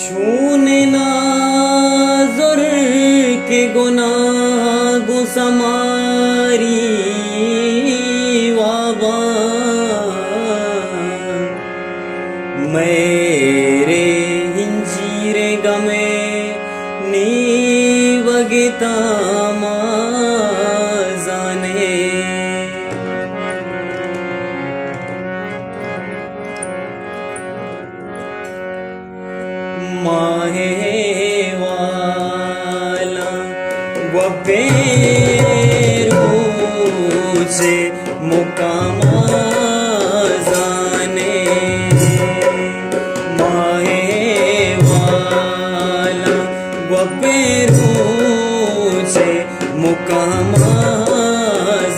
छूने नाज़ुर के गुनाह गुसमारी वाबा मेरे हिंजीरे गमे नीवगिता माजाने माहे वाला वबेरू से मुकामा जाने माहे वाला वबेरू से मुकामा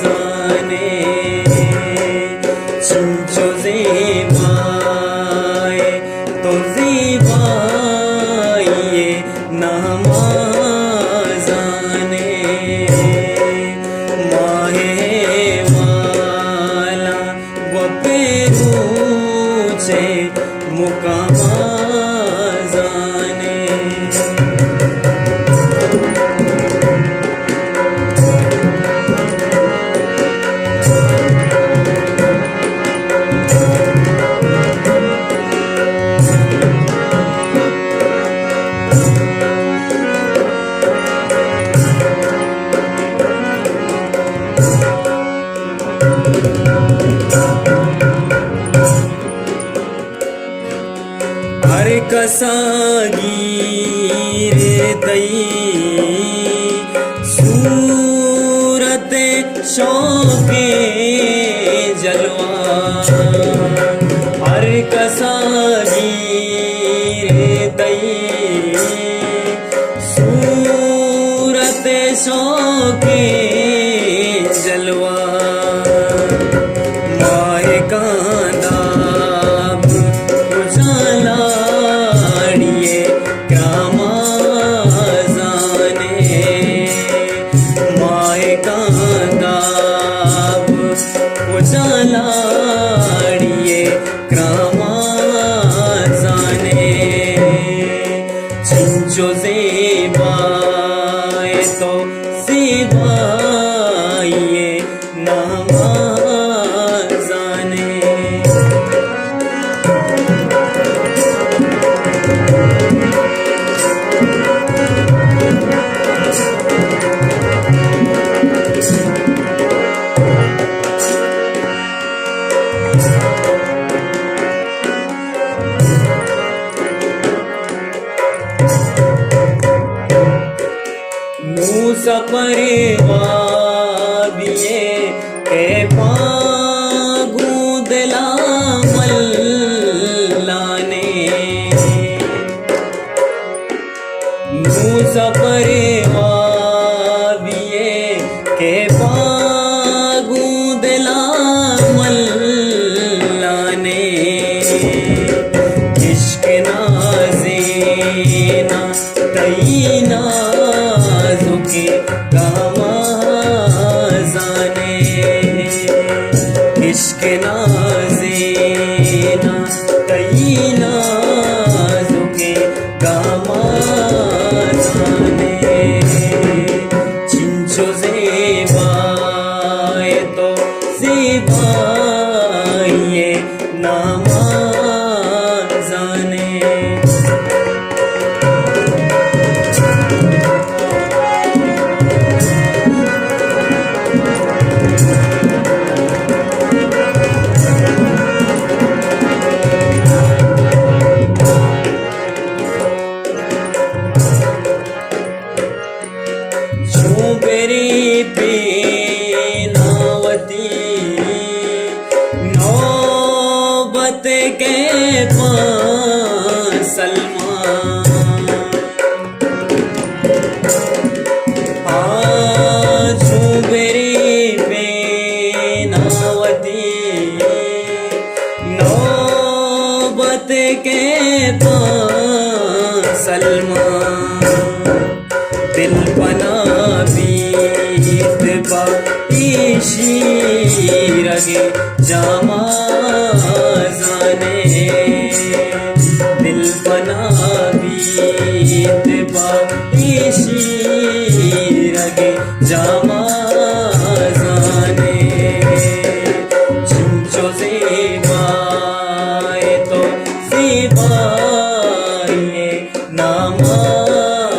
जाने चिंचो ज़ेबाए तो ज़ेबाए नमाज़ाने माहे वाला वबेरू से मुकामा जाने हर कसागी रे तई सूरत शौके जलवा हर कसागी रे तई सूरत शौके जलवा माए कांदा उजालाड़िए ग्रामाजाने माए कांदाब उजालाड़िए ग्रामाजाने चिंचो ज़ेबाए तो ज़ेबाए नमाज़ाने मूसा परेवाबिये के पागूदला मल्लाने मूसा परेवाबिये के पागूदला मल्लाने इश्क नाज़ेना तईना के गामाजाने इश्क नाज़ेना तईना के गामाजाने चिंचो ज़ेबाए तो ज़ेबाए नमाज़ाने बेरी बेनावती नौबत के पास सलमान आज बेरी बेनावती नौबत के पास सलमान दिल बना बीत बाईशी रगे जामा जाने दिल बना भी ज़िबाए तो ज़िबाए नमाज़ाने